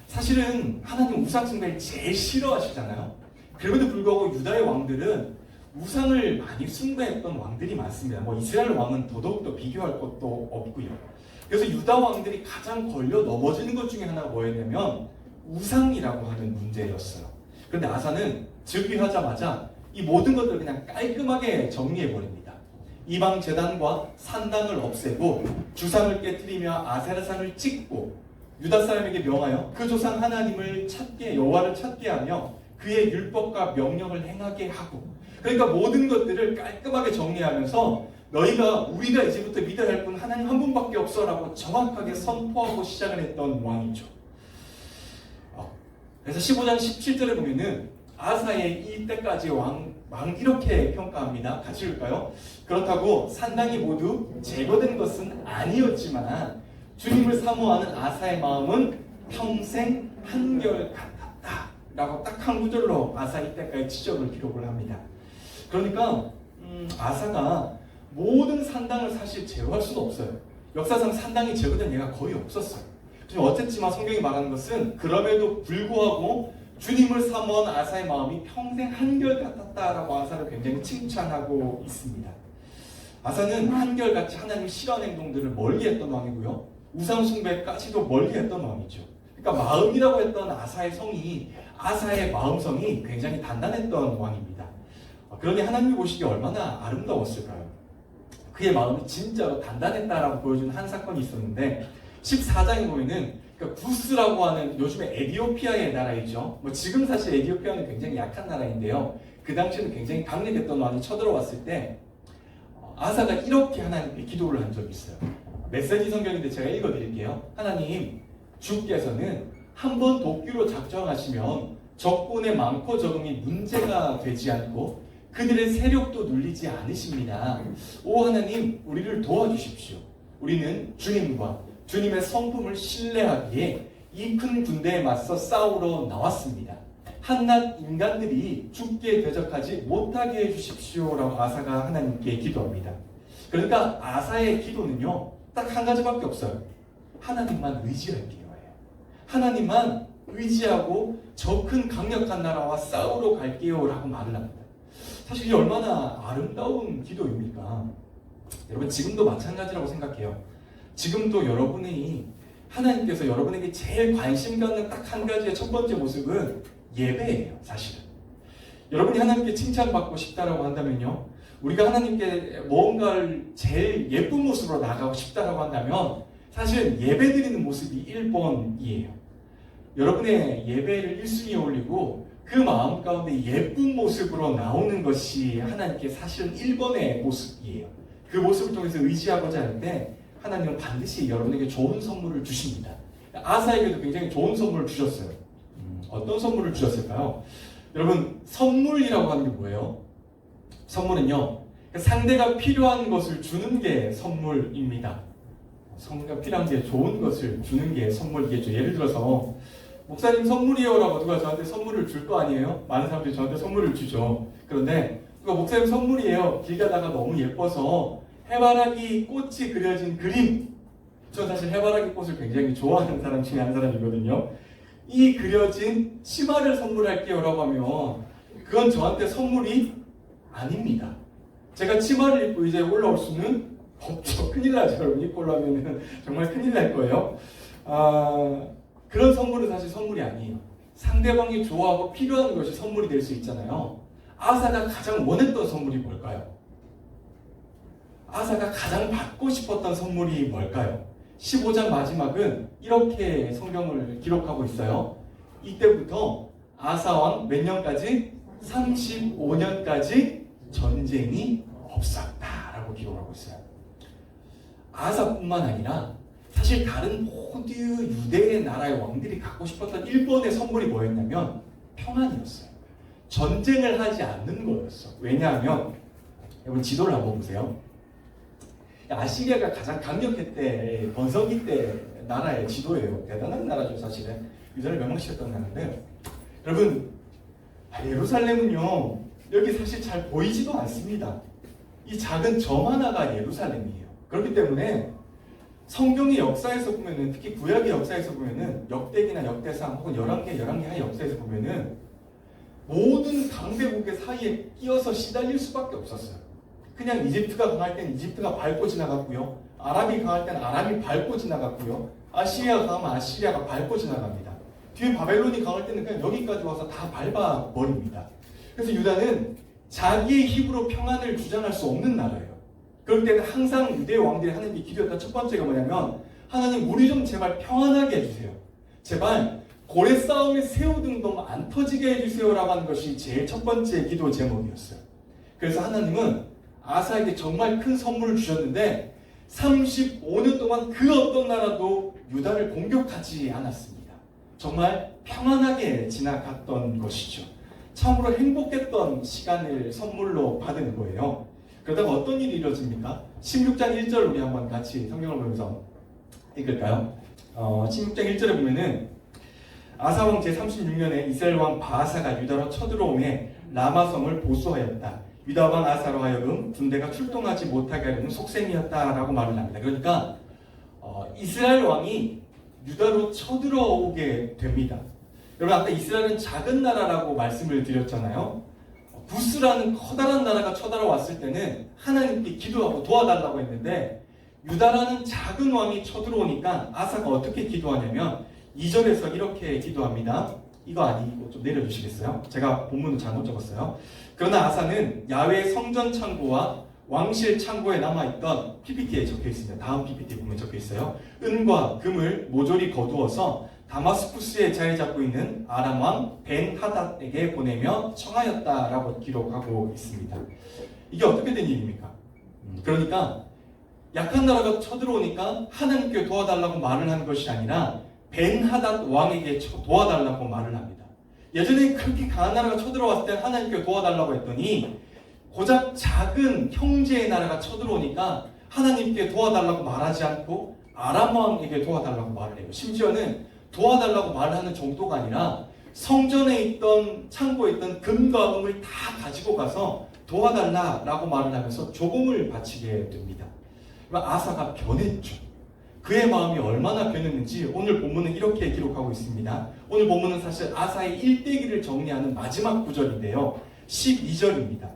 사실은 하나님 우상숭배를 제일 싫어하시잖아요. 그럼에도 불구하고 유다의 왕들은 우상을 많이 숭배했던 왕들이 많습니다. 뭐 이스라엘 왕은 더더욱더 비교할 것도 없고요. 그래서 유다 왕들이 가장 걸려 넘어지는 것 중에 하나가 뭐였냐면 우상이라고 하는 문제였어요. 그런데 아사는 즉위하자마자 이 모든 것들을 그냥 깔끔하게 정리해버립니다. 이방 제단과 산당을 없애고 주상을 깨뜨리며 아세라상을 찍고 유다 사람에게 명하여 그 조상 하나님을 찾게, 여호와를 찾게 하며 그의 율법과 명령을 행하게 하고, 그러니까 모든 것들을 깔끔하게 정리하면서 우리가 이제부터 믿어야 할 분 하나님 한 분밖에 없어라고 정확하게 선포하고 시작을 했던 왕이죠. 그래서 15장 17절에 보면은 아사의 이때까지 왕 이렇게 평가합니다. 같이 읽을까요? 그렇다고 산당이 모두 제거된 것은 아니었지만 주님을 사모하는 아사의 마음은 평생 한결같았다 라고 딱 한 구절로 아사 이때까지 지적을 기록을 합니다. 그러니까 아사가 모든 산당을 사실 제거할 수는 없어요. 역사상 산당이 제거된 예가 거의 없었어요. 어쨌지만 성경이 말하는 것은 그럼에도 불구하고 주님을 사모한 아사의 마음이 평생 한결같았다라고 아사를 굉장히 칭찬하고 있습니다. 아사는 한결같이 하나님을 싫어하는 행동들을 멀리했던 왕이고요. 우상숭배까지도 멀리했던 왕이죠. 그러니까 마음이라고 했던 아사의 마음성이 굉장히 단단했던 왕입니다. 그러니 하나님이 보시기에 얼마나 아름다웠을까요? 그의 마음이 진짜로 단단했다라고 보여주는 한 사건이 있었는데 14장에 보면은 구스라고 하는 요즘에 에디오피아의 나라이죠. 지금 사실 에디오피아는 굉장히 약한 나라인데요. 그 당시에는 굉장히 강력했던 왕이 쳐들어왔을 때 아사가 이렇게 하나님께 기도를 한 적이 있어요. 메시지 성경인데 제가 읽어드릴게요. 하나님, 주께서는 한번 도끼로 작정하시면 적군의 많고 적음이 문제가 되지 않고 그들의 세력도 눌리지 않으십니다. 오 하나님, 우리를 도와주십시오. 우리는 주님과 주님의 성품을 신뢰하기에 이 큰 군대에 맞서 싸우러 나왔습니다. 한낱 인간들이 죽게 대적하지 못하게 해주십시오라고 아사가 하나님께 기도합니다. 그러니까 아사의 기도는요, 딱 한 가지밖에 없어요. 하나님만 의지할게요. 하나님만 의지하고 저 큰 강력한 나라와 싸우러 갈게요 라고 말을 합니다. 사실 이게 얼마나 아름다운 기도입니까? 여러분, 지금도 마찬가지라고 생각해요. 지금도 하나님께서 여러분에게 제일 관심 갖는 딱 한 가지의 첫 번째 모습은 예배예요. 사실은 여러분이 하나님께 칭찬받고 싶다라고 한다면요, 우리가 하나님께 뭔가를 제일 예쁜 모습으로 나가고 싶다라고 한다면 사실은 예배드리는 모습이 1번이에요. 여러분의 예배를 1순위에 올리고 그 마음 가운데 예쁜 모습으로 나오는 것이 하나님께 사실은 1번의 모습이에요. 그 모습을 통해서 의지하고자 할 때 하나님은 반드시 여러분에게 좋은 선물을 주십니다. 아사에게도 굉장히 좋은 선물을 주셨어요. 어떤 선물을 주셨을까요? 여러분, 선물이라고 하는 게 뭐예요? 선물은요, 상대가 필요한 것을 주는 게 선물입니다. 상대가 필요한 게 좋은 것을 주는 게 선물이겠죠. 예를 들어서 목사님 선물이에요 라고 누가 저한테 선물을 줄 거 아니에요? 많은 사람들이 저한테 선물을 주죠. 그런데 누가 목사님 선물이에요, 길 가다가 너무 예뻐서 해바라기 꽃이 그려진 그림, 저 사실 해바라기 꽃을 굉장히 좋아하는 사람 중에 한 사람이거든요. 이 그려진 치마를 선물할게요 라고 하면 그건 저한테 선물이 아닙니다. 제가 치마를 입고 이제 올라올 수는 없죠. 큰일 나죠. 여러분, 입고 올라오면 정말 큰일 날 거예요. 그런 선물은 사실 선물이 아니에요. 상대방이 좋아하고 필요한 것이 선물이 될 수 있잖아요. 아사가 가장 원했던 선물이 뭘까요? 아사가 가장 받고 싶었던 선물이 뭘까요? 15장 마지막은 이렇게 성경을 기록하고 있어요. 이때부터 아사왕 몇 년까지? 35년까지 전쟁이 없었다라고 기록하고 있어요. 아사뿐만 아니라 사실 다른 모두 유대의 나라의 왕들이 갖고 싶었던 1번의 선물이 뭐였냐면 평안이었어요. 전쟁을 하지 않는 거였어. 왜냐하면 여러분, 지도를 한번 보세요. 아시리아가 가장 강력했대, 번성기 때 나라의 지도예요. 대단한 나라죠, 사실은. 유다를 멸망시켰던 나라인데요. 여러분, 예루살렘은요, 여기 사실 잘 보이지도 않습니다. 이 작은 점 하나가 예루살렘이에요. 그렇기 때문에 성경의 역사에서 보면은, 특히 구약의 역사에서 보면은, 역대기나 역대상 혹은 열왕기의 역사에서 보면은 모든 강대국의 사이에 끼어서 시달릴 수밖에 없었어요. 그냥 이집트가 강할 때는 이집트가 밟고 지나갔고요. 아람이 강할 때는 아람이 밟고 지나갔고요. 아시리아가 강하면 아시리아가 밟고 지나갑니다. 뒤에 바벨론이 강할 때는 그냥 여기까지 와서 다 밟아버립니다. 그래서 유다는 자기의 힘으로 평안을 주장할 수 없는 나라예요. 그럴 때는 항상 유대 왕들이 하나님께 기도했던 첫 번째가 뭐냐면, 하나님 우리 좀 제발 평안하게 해주세요. 제발 고래 싸움에 새우등도 안 터지게 해주세요라고 하는 것이 제일 첫 번째 기도 제목이었어요. 그래서 하나님은 아사에게 정말 큰 선물을 주셨는데 35년 동안 그 어떤 나라도 유다를 공격하지 않았습니다. 정말 평안하게 지나갔던 것이죠. 참으로 행복했던 시간을 선물로 받은 거예요. 그러다가 어떤 일이 이루어집니까? 16장 1절 우리 한번 같이 성경을 보면서 읽을까요? 16장 1절에 보면은 아사왕 제36년에 이스라엘 왕 바아사가 유다로 쳐들어오매 라마성을 보수하였다. 유다 왕 아사로 하여금 군대가 출동하지 못하게 하려는 속셈이었다라고 말을 합니다. 그러니까 이스라엘 왕이 유다로 쳐들어오게 됩니다. 여러분, 아까 이스라엘은 작은 나라라고 말씀을 드렸잖아요. 부스라는 커다란 나라가 쳐들어왔을 때는 하나님께 기도하고 도와달라고 했는데, 유다라는 작은 왕이 쳐들어오니까 아사가 어떻게 기도하냐면 2절에서 이렇게 기도합니다. 이거 아니고 좀 내려주시겠어요? 제가 본문을 잘못 적었어요. 그러나 아사는 야외 성전 창고와 왕실 창고에 남아있던 PPT에 적혀 있습니다. 다음 PPT에 보면 적혀 있어요. 은과 금을 모조리 거두어서 다마스쿠스에 자리 잡고 있는 아람 왕 벤 하닷에게 보내며 청하였다라고 기록하고 있습니다. 이게 어떻게 된 일입니까? 그러니까 약한 나라가 쳐들어오니까 하나님께 도와달라고 말을 한 것이 아니라 벤 하닷 왕에게 도와달라고 말을 합니다. 예전에 그렇게 강한 나라가 쳐들어왔을 때 하나님께 도와달라고 했더니 고작 작은 형제의 나라가 쳐들어오니까 하나님께 도와달라고 말하지 않고 아람 왕에게 도와달라고 말을 해요. 심지어는 도와달라고 말하는 정도가 아니라 성전에 있던 창고에 있던 금과 은을 다 가지고 가서 도와달라고 말을 하면서 조공을 바치게 됩니다. 아사가 변했죠. 그의 마음이 얼마나 변했는지 오늘 본문은 이렇게 기록하고 있습니다. 오늘 본문은 사실 아사의 일대기를 정리하는 마지막 구절인데요. 12절입니다.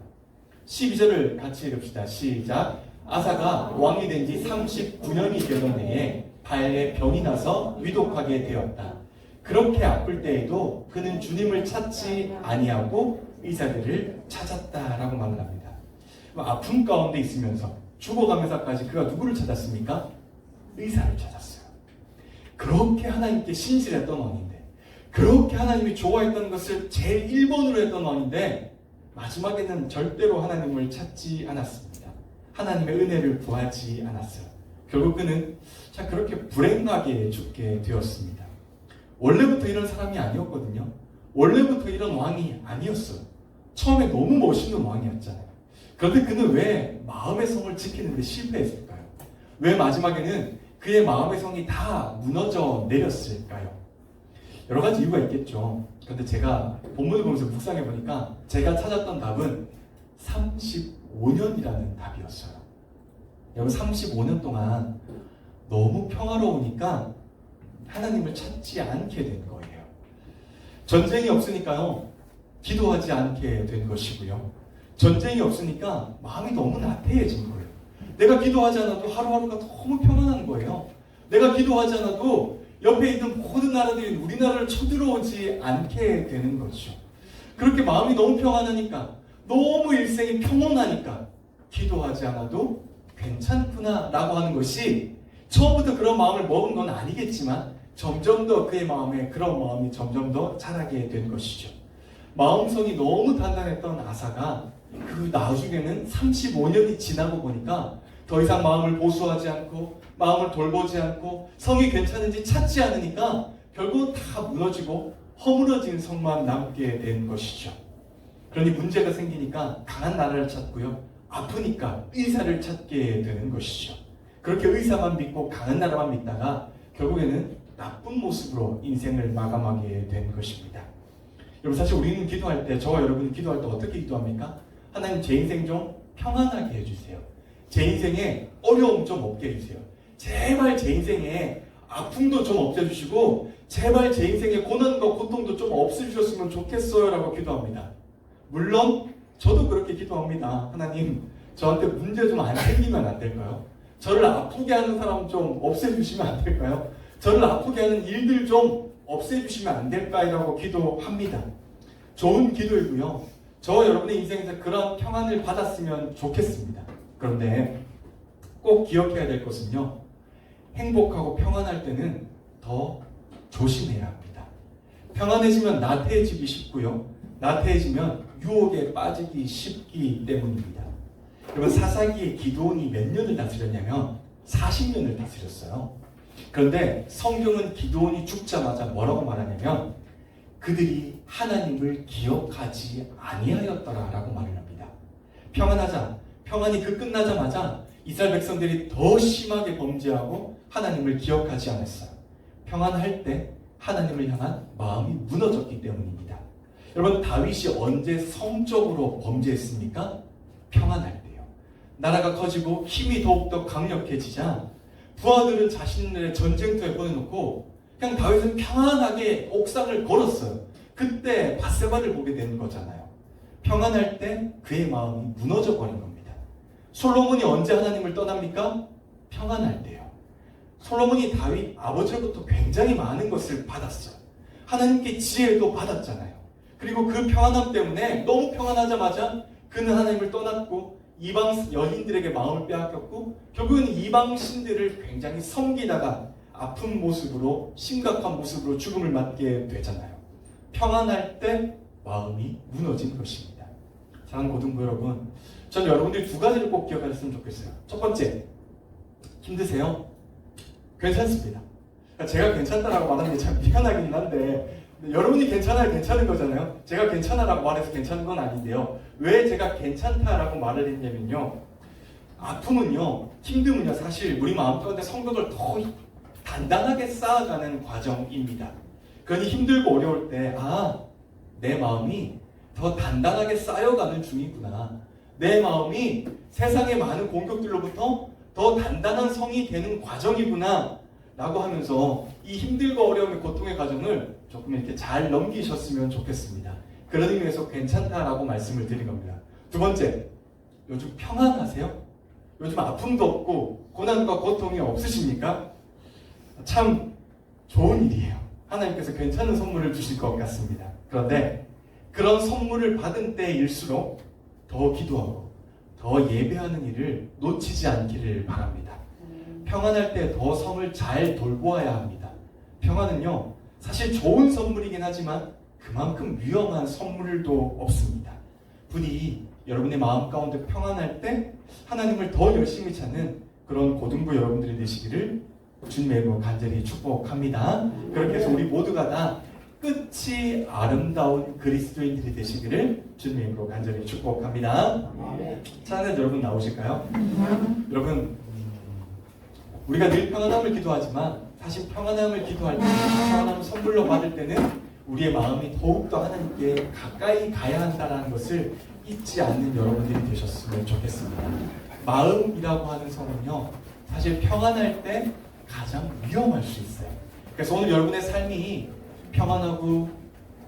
12절을 같이 읽읍시다. 시작. 아사가 왕이 된 지 39년이 되던 해에 발에 병이 나서 위독하게 되었다. 그렇게 아플 때에도 그는 주님을 찾지 아니하고 의사들을 찾았다라고 말을 합니다. 아픔 가운데 있으면서 죽어가면서까지 그가 누구를 찾았습니까? 의사를 찾았어요. 그렇게 하나님께 신실했던 왕인데, 그렇게 하나님이 좋아했던 것을 제일 1번으로 했던 왕인데 마지막에는 절대로 하나님을 찾지 않았습니다. 하나님의 은혜를 구하지 않았어요. 결국 그는 그렇게 불행하게 죽게 되었습니다. 원래부터 이런 사람이 아니었거든요. 원래부터 이런 왕이 아니었어요. 처음에 너무 멋있는 왕이었잖아요. 그런데 그는 왜 마음의 성을 지키는데 실패했을까요? 왜 마지막에는 그의 마음의 성이 다 무너져 내렸을까요? 여러 가지 이유가 있겠죠. 그런데 제가 본문을 보면서 묵상해 보니까 제가 찾았던 답은 35년이라는 답이었어요. 여러분, 35년 동안 너무 평화로우니까 하나님을 찾지 않게 된 거예요. 전쟁이 없으니까요, 기도하지 않게 된 것이고요. 전쟁이 없으니까 마음이 너무 나태해진 거예요. 내가 기도하지 않아도 하루하루가 너무 평안한 거예요. 내가 기도하지 않아도 옆에 있는 모든 나라들이 우리나라를 쳐들어오지 않게 되는 거죠. 그렇게 마음이 너무 평안하니까, 너무 일생이 평온하니까 기도하지 않아도 괜찮구나 라고 하는 것이, 처음부터 그런 마음을 먹은 건 아니겠지만 점점 더 그의 마음에 그런 마음이 점점 더 자라게 된 것이죠. 마음성이 너무 단단했던 아사가 그 나중에는 35년이 지나고 보니까 더 이상 마음을 보수하지 않고 마음을 돌보지 않고 성이 괜찮은지 찾지 않으니까 결국 다 무너지고 허물어진 성만 남게 된 것이죠. 그러니 문제가 생기니까 강한 나라를 찾고요, 아프니까 의사를 찾게 되는 것이죠. 그렇게 의사만 믿고 강한 나라만 믿다가 결국에는 나쁜 모습으로 인생을 마감하게 된 것입니다. 여러분, 사실 우리는 기도할 때, 저와 여러분이 기도할 때 어떻게 기도합니까? 하나님, 제 인생 좀 평안하게 해주세요. 제 인생에 어려움 좀 없게 해주세요. 제발 제 인생에 아픔도 좀 없애주시고 제발 제 인생에 고난과 고통도 좀 없애주셨으면 좋겠어요 라고 기도합니다. 물론 저도 그렇게 기도합니다. 하나님, 저한테 문제 좀 안 생기면 안 될까요? 저를 아프게 하는 사람 좀 없애주시면 안 될까요? 저를 아프게 하는 일들 좀 없애주시면 안 될까요? 기도합니다. 좋은 기도이고요. 저와 여러분의 인생에서 그런 평안을 받았으면 좋겠습니다. 그런데 꼭 기억해야 될 것은요, 행복하고 평안할 때는 더 조심해야 합니다. 평안해지면 나태해지기 쉽고요, 나태해지면 유혹에 빠지기 쉽기 때문입니다. 여러분, 사사기의 기드온이 몇 년을 다스렸냐면 40년을 다스렸어요. 그런데 성경은 기드온이 죽자마자 뭐라고 말하냐면 그들이 하나님을 기억하지 아니하였더라라고 말을 합니다. 평안이 끝나자마자 이스라엘 백성들이 더 심하게 범죄하고 하나님을 기억하지 않았어요. 평안할 때 하나님을 향한 마음이 무너졌기 때문입니다. 여러분, 다윗이 언제 성적으로 범죄했습니까? 평안할 때요. 나라가 커지고 힘이 더욱더 강력해지자 부하들은 자신들의 전쟁터에 보내놓고 그냥 다윗은 평안하게 옥상을 걸었어요. 그때 밧세바를 보게 되는 거잖아요. 평안할 때 그의 마음이 무너져 버린 겁니다. 솔로몬이 언제 하나님을 떠납니까? 평안할 때요. 솔로몬이 다윗 아버지로부터 굉장히 많은 것을 받았어요. 하나님께 지혜도 받았잖아요. 그리고 그 평안함 때문에 너무 평안하자마자 그는 하나님을 떠났고 이방 여인들에게 마음을 빼앗겼고 결국은 이방 신들을 굉장히 섬기다가 아픈 모습으로, 심각한 모습으로 죽음을 맞게 되잖아요. 평안할 때 마음이 무너진 것입니다. 사랑하는 고등부 여러분, 전 여러분들이 두 가지를 꼭 기억하셨으면 좋겠어요. 첫 번째, 힘드세요? 괜찮습니다. 제가 괜찮다라고 말하는 게 참 미안하긴 한데 여러분이 괜찮아야 괜찮은 거잖아요. 제가 괜찮아라고 말해서 괜찮은 건 아닌데요. 왜 제가 괜찮다라고 말을 했냐면요, 아픔은요, 힘듦은요, 사실 우리 마음 가운데 성벽을 더 단단하게 쌓아가는 과정입니다. 그러니 힘들고 어려울 때, 내 마음이 더 단단하게 쌓여가는 중이구나. 내 마음이 세상의 많은 공격들로부터 더 단단한 성이 되는 과정이구나 라고 하면서 이 힘들고 어려움의 고통의 과정을 조금 이렇게 잘 넘기셨으면 좋겠습니다. 그런 의미에서 괜찮다라고 말씀을 드린 겁니다. 두 번째, 요즘 평안하세요? 요즘 아픔도 없고 고난과 고통이 없으십니까? 참 좋은 일이에요. 하나님께서 괜찮은 선물을 주실 것 같습니다. 그런데 그런 선물을 받은 때일수록 더 기도하고 더 예배하는 일을 놓치지 않기를 바랍니다. 평안할 때 더 성을 잘 돌보아야 합니다. 평안은요, 사실 좋은 선물이긴 하지만 그만큼 위험한 선물도 없습니다. 부디 여러분의 마음 가운데 평안할 때 하나님을 더 열심히 찾는 그런 고등부 여러분들이 되시기를 주님의 이름으로 간절히 축복합니다. 그렇게 해서 우리 모두가 다 끝이 아름다운 그리스도인들이 되시기를 주님의 이름으로 간절히 축복합니다. 찬양 여러분 나오실까요? 여러분, 우리가 늘 평안함을 기도하지만 사실 평안함을 기도할 때, 평안함을 선물로 받을 때는 우리의 마음이 더욱더 하나님께 가까이 가야 한다는 것을 잊지 않는 여러분들이 되셨으면 좋겠습니다. 마음이라고 하는 성은요, 사실 평안할 때 가장 위험할 수 있어요. 그래서 오늘 여러분의 삶이 평안하고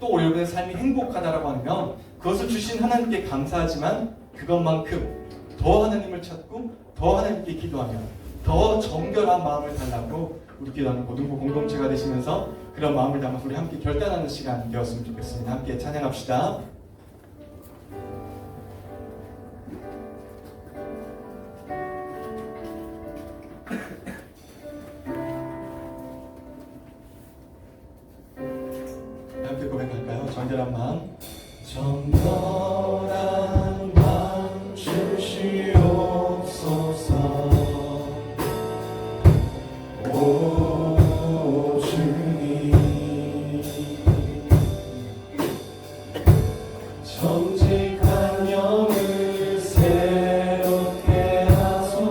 또 여러분의 삶이 행복하다라고 하면 그것을 주신 하나님께 감사하지만 그것만큼 더 하나님을 찾고 더 하나님께 기도하며 더 정결한 마음을 달라고 우리 기도하는 고등부 공동체가 되시면서 그런 마음을 담아서 우리 함께 결단하는 시간 되었으면 좋겠습니다. 함께 찬양합시다. 함께 고백할까요? 정결한 마음. 정결한 마음 주시옵소서. 오 주님, 정직한 영을 새롭게 하소서.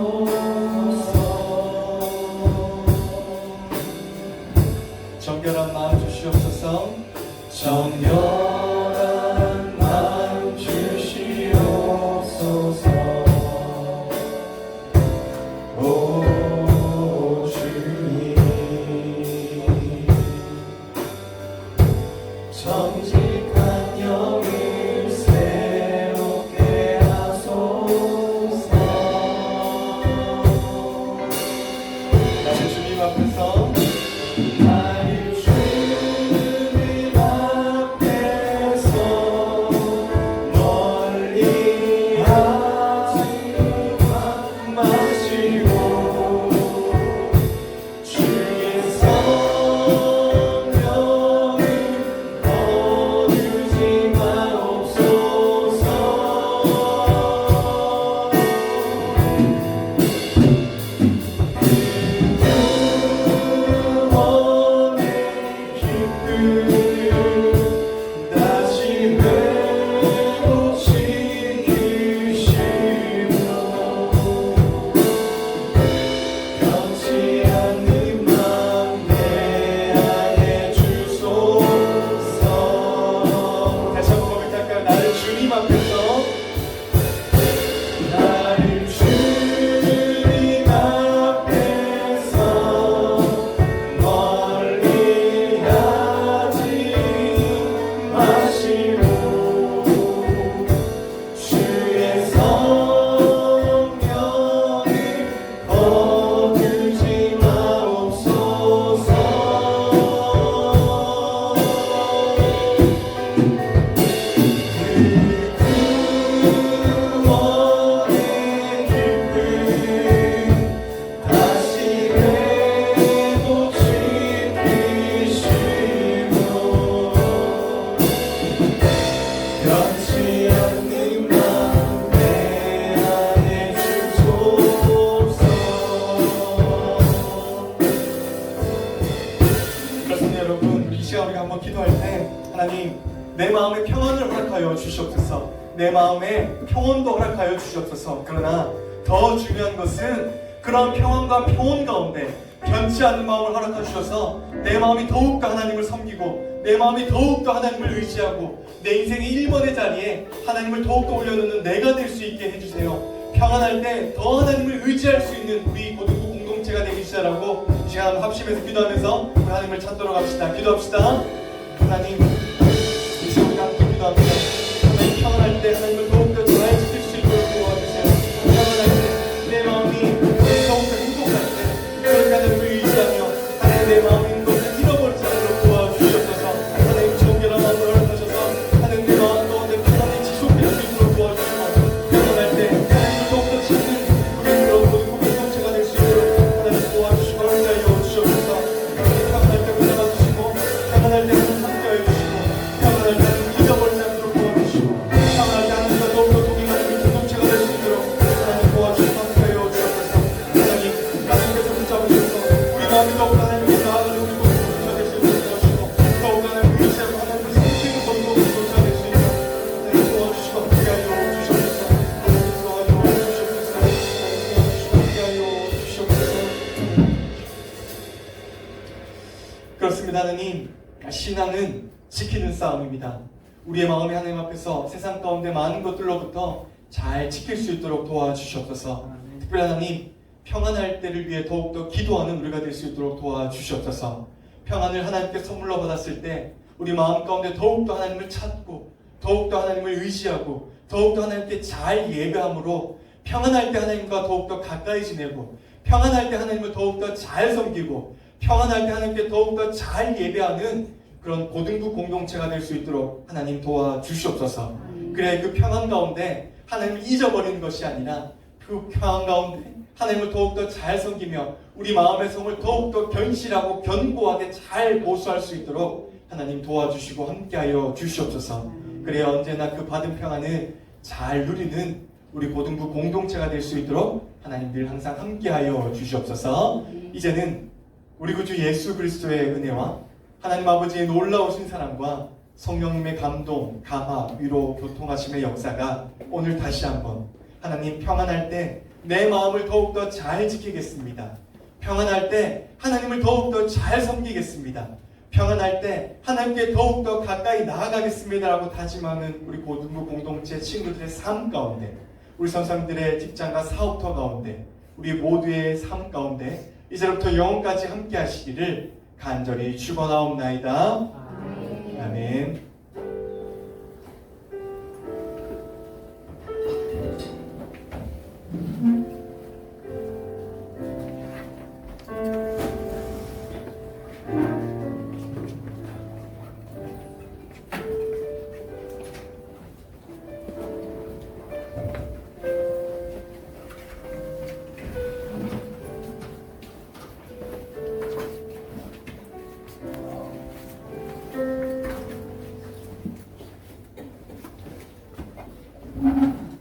내 마음의 평안을 허락하여 주시옵소서. 내 마음의 평온도 허락하여 주시옵소서. 그러나 더 중요한 것은 그런 평안과 평온 가운데 변치 않는 마음을 허락해 주셔서 내 마음이 더욱더 하나님을 섬기고 내 마음이 더욱더 하나님을 의지하고 내 인생의 1번의 자리에 하나님을 더욱더 올려놓는 내가 될 수 있게 해주세요. 평안할 때 더 하나님을 의지할 수 있는 우리 고등부 공동체가 되기 시작하고 이 시간 합심해서 기도하면서 우리 하나님을 찾도록 합시다. 기도합시다. 하나님, 이 시간 함께 기도합니다. 하나님, 평안할 때 하나님을 더욱더 잘 지킬 수 있도록 도와주세요. 평안할 때 내 마음이 더욱더 행복할 때 그런 하나님을 의지하며 하나님 내 마음이 있는 것을 잃어버리지 않도록 도와주시옵소서. 하나님 정결한 마음을 허락하셔서 하나님 내 마음 가운데 평안이 지속될 수 있도록 도와주시고 평안할 때 하나님을 더욱더 찾는 우리 그런 공동체가 될 수 있도록 하나님 도와주시고 함께하여 주시옵소서. 하나님 평안할 때 붙잡아 주시고 평안할 때 함께하여 주시고 평안할 때 잊어버리지 않도록 도와주시고 평안할 때 하나님과 더욱더 동행하는 우리 공동체가 될 수 있도록 하나님 도와주시고 함께하여 주시옵소서. 하나님 하나님께서 붙잡으셔서 우리 마음이 더욱더 하나님께 나아가는 우리 공동체가 될 수 있도록 도와주시고 더욱더 하나님을 의지하고 하나님을 섬기는 공동체가 될 수 있도록 하나님 도와주시고 함께하여 주시옵소서. 하나님 도와주시고 주시옵소서. 하나님 함께하여 주시옵소서. 그렇습니다. 하나님, 신앙은 지키는 싸움입니다. 우리의 마음이 하나님 앞에서 세상 가운데 많은 것들로부터 잘 지킬 수 있도록 도와주시옵소서. 특별히 하나님, 평안할 때를 위해 더욱더 기도하는 우리가 될 수 있도록 도와주시옵소서. 평안을 하나님께 선물로 받았을 때 우리 마음 가운데 더욱더 하나님을 찾고 더욱더 하나님을 의지하고 더욱더 하나님께 잘 예배함으로 평안할 때 하나님과 더욱더 가까이 지내고 평안할 때 하나님을 더욱더 잘 섬기고 평안할 때 하나님께 더욱더 잘 예배하는 그런 고등부 공동체가 될 수 있도록 하나님 도와주시옵소서. 그래 그 평안 가운데 하나님을 잊어버리는 것이 아니라 그 평안 가운데 하나님을 더욱더 잘 섬기며 우리 마음의 성을 더욱더 견실하고 견고하게 잘 보수할 수 있도록 하나님 도와주시고 함께하여 주시옵소서. 그래 언제나 그 받은 평안을 잘 누리는 우리 고등부 공동체가 될 수 있도록 하나님 늘 항상 함께하여 주시옵소서. 이제는 우리 구주 예수 그리스도의 은혜와 하나님 아버지의 놀라우신 사랑과 성령님의 감동, 감화, 위로, 교통하심의 역사가 오늘 다시 한번 하나님 평안할 때 내 마음을 더욱더 잘 지키겠습니다. 평안할 때 하나님을 더욱더 잘 섬기겠습니다. 평안할 때 하나님께 더욱더 가까이 나아가겠습니다라고 다짐하는 우리 고등부 공동체 친구들의 삶 가운데 우리 선생님들의 직장과 사업터 가운데 우리 모두의 삶 가운데 이제부터 영원까지 함께 하시기를 간절히 축원하옵나이다. 아멘.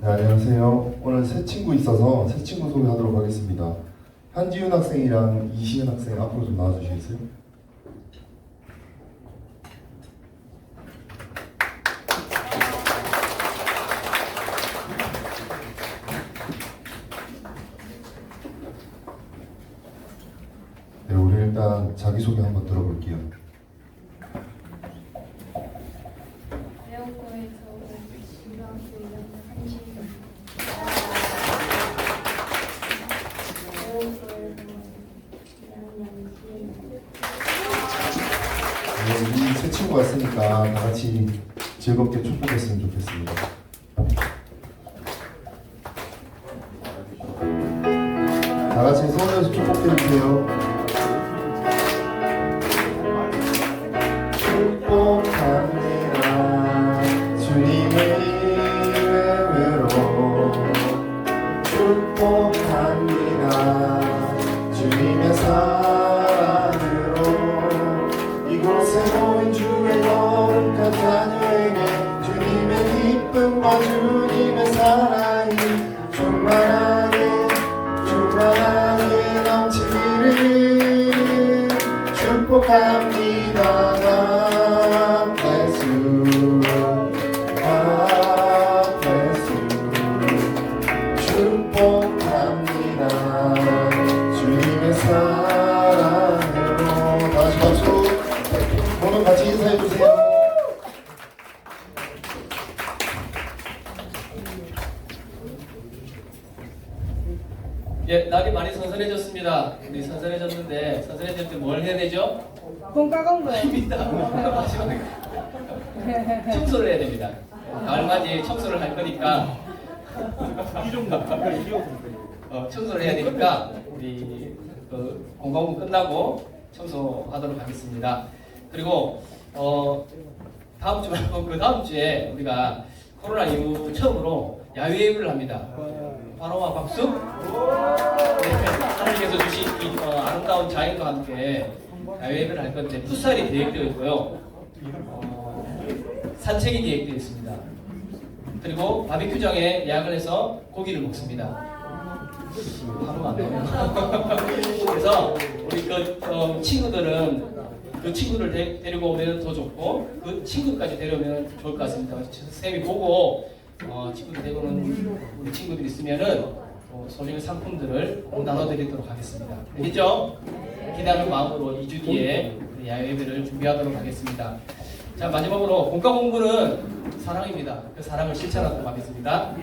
네, 안녕하세요. 오늘 새 친구 있어서 새 친구 소개하도록 하겠습니다. 한지윤 학생이랑 이시은 학생 앞으로 좀 나와주시겠어요? 네, 우리 일단 자기소개 한번 들어볼게요. 에어컨에서 중학교 1학년 한지입니다. 에어컨에서 1학년 네, 이 새 친구 왔으니까 다 같이 즐겁게 축복했으면 좋겠습니다. 다 같이 손을 축복해주세요. 축복합니다. 주님의 이름으로 축복합니다. 주님의 사랑으로 이곳에 모인 주의 거룩한 자녀에게 주님의 기쁨과 주님의 사랑이 충만하게 넘치기를 예, 날이 많이 선선해졌습니다. 우리 선선해졌는데 선선해질 때 뭘 해야 되죠? 공과 공부. 아닙니다. 마지막에 청소를 해야 됩니다. 가을맞이 청소를 할 거니까 청소를 해야 되니까 우리 그 공과공부 끝나고 청소하도록 하겠습니다. 그리고 다음 주 말고 그 다음 주에 우리가 코로나 이후 처음으로 야외 예배를 합니다. 바로와 박수. 네, 하나님께서 주신 이 아름다운 자연과 함께 야외 예배를 할 건데 풋살이 계획되어 있고요. 산책이 계획되어 있습니다. 그리고 바비큐장에 예약을 해서 고기를 먹습니다. 바로 안 나와요. 그래서 우리 그 친구들은 그 친구를 데리고 오면 더 좋고 그 친구까지 데려오면 좋을 것 같습니다. 선생님이 보고 친구들 데리고 오는 우리 친구들이 있으면은 소정의 상품들을 나눠드리도록 하겠습니다. 알겠죠? 기대하는 마음으로 2주 뒤에 야외 예배를 준비하도록 하겠습니다. 자, 마지막으로 공과 공부는 사랑입니다. 그 사랑을 실천하도록 하겠습니다.